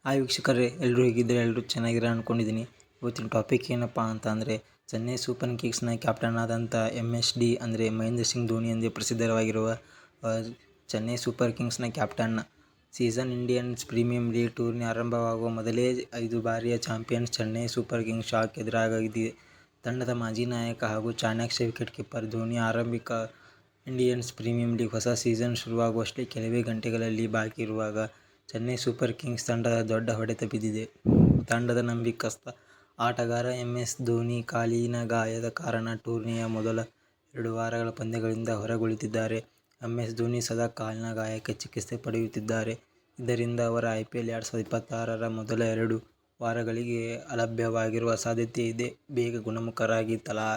Hi ವೀಕ್ಷಕರೇ, ಎಲ್ಲರೂ ಹೇಗಿದ್ದರೆ ಎಲ್ಲರೂ ಚೆನ್ನಾಗಿರ ಅಂದ್ಕೊಂಡಿದ್ದೀನಿ. ಇವತ್ತಿನ ಟಾಪಿಕ್ ಏನಪ್ಪ ಅಂತ ಅಂದರೆ, ಚೆನ್ನೈ ಸೂಪರ್ ಕಿಂಗ್ಸ್ನ ಕ್ಯಾಪ್ಟನ್ ಆದಂಥ MSD ಅಂದರೆ ಮಹೇಂದ್ರ ಸಿಂಗ್ ಧೋನಿ ಎಂದೇ ಪ್ರಸಿದ್ಧವಾಗಿರುವ ಚೆನ್ನೈ ಸೂಪರ್ ಕಿಂಗ್ಸ್ನ captain season Indians premium league tourney ಆರಂಭವಾಗುವ ಮೊದಲೇ 5 ಬಾರಿಯ champions Chennai super kings shock ಎದುರಾಗಿದೆ. ತಂಡದ ಮಾಜಿ ನಾಯಕ ಹಾಗೂ ಚಾಣಾಕ್ಷ ವಿಕೆಟ್ ಕೀಪರ್ ಧೋನಿ ಆರಂಭಿಕ ಇಂಡಿಯನ್ಸ್ ಪ್ರೀಮಿಯಂ ಲೀಗ್ ಹೊಸ ಸೀಸನ್ ಶುರುವಾಗುವಷ್ಟೇ ಕೆಲವೇ ಗಂಟೆಗಳಲ್ಲಿ ಬಾಕಿ ಇರುವಾಗ ಚೆನ್ನೈ ಸೂಪರ್ ಕಿಂಗ್ಸ್ ತಂಡದ ದೊಡ್ಡ ಹೊಡೆತ ಬಿದ್ದಿದೆ. ತಂಡದ ನಂಬಿಕಸ್ಥ ಆಟಗಾರ MS ಧೋನಿ ಕಾಲಿನ ಗಾಯದ ಕಾರಣ ಟೂರ್ನಿಯ ಮೊದಲ 2 ವಾರಗಳ ಪಂದ್ಯಗಳಿಂದ ಹೊರಗುಳಿದಿದ್ದಾರೆ. MS ಧೋನಿ ಸದಾ ಕಾಲಿನ ಗಾಯಕ್ಕೆ ಚಿಕಿತ್ಸೆ ಪಡೆಯುತ್ತಿದ್ದಾರೆ. ಇದರಿಂದ ಅವರು IPL 2026ರ ಮೊದಲ 2 ವಾರಗಳಿಗೆ ಅಲಭ್ಯವಾಗಿರುವ ಸಾಧ್ಯತೆ ಇದೆ. ಬೇಗ ಗುಣಮುಖರಾಗಿ ತಲಾ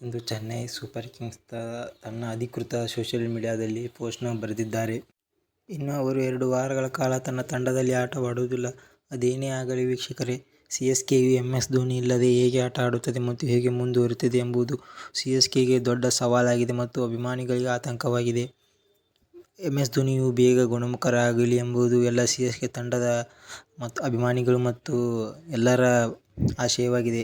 ಎಂದು ಚೆನ್ನೈ ಸೂಪರ್ ಕಿಂಗ್ಸ್ ತನ್ನ ಅಧಿಕೃತ ಸೋಷಿಯಲ್ ಮೀಡಿಯಾದಲ್ಲಿ ಪೋಸ್ಟ್ನ ಬರೆದಿದ್ದಾರೆ. ಇನ್ನು ಅವರು 2 ವಾರಗಳ ಕಾಲ ತನ್ನ ತಂಡದಲ್ಲಿ ಆಟವಾಡುವುದಿಲ್ಲ. ಅದೇನೇ ಆಗಲಿ ವೀಕ್ಷಕರೇ, CSKಯು MS ಧೋನಿ ಇಲ್ಲದೆ ಹೇಗೆ ಆಟ ಆಡುತ್ತದೆ ಮತ್ತು ಹೇಗೆ ಮುಂದುವರಿಯುತ್ತದೆ ಎಂಬುದು CSKಗೆ ದೊಡ್ಡ ಸವಾಲಾಗಿದೆ ಮತ್ತು ಅಭಿಮಾನಿಗಳಿಗೆ ಆತಂಕವಾಗಿದೆ. MS ಧೋನಿಯು ಬೇಗ ಗುಣಮುಖರಾಗಲಿ ಎಂಬುದು ಎಲ್ಲ CSK ತಂಡದ ಮತ್ತು ಅಭಿಮಾನಿಗಳು ಮತ್ತು ಎಲ್ಲರ ಆಶಯವಾಗಿದೆ.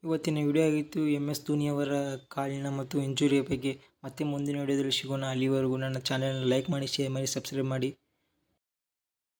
ಇವತ್ತಿನ ವಿಡಿಯೋ ಆಗಿತ್ತು MS ಧೋನಿಯವರ ಕಾಲಿನ ಮತ್ತು ಇಂಜುರಿಯ ಬಗ್ಗೆ. ಮತ್ತೆ ಮುಂದಿನ ವಿಡಿಯೋದಲ್ಲಿ ಸಿಗೋಣ. ಅಲ್ಲಿವರೆಗೂ ನನ್ನ ಚಾನೆಲ್ನ ಲೈಕ್ ಮಾಡಿ, ಶೇರ್ ಮಾಡಿ, ಸಬ್ಸ್ಕ್ರೈಬ್ ಮಾಡಿ.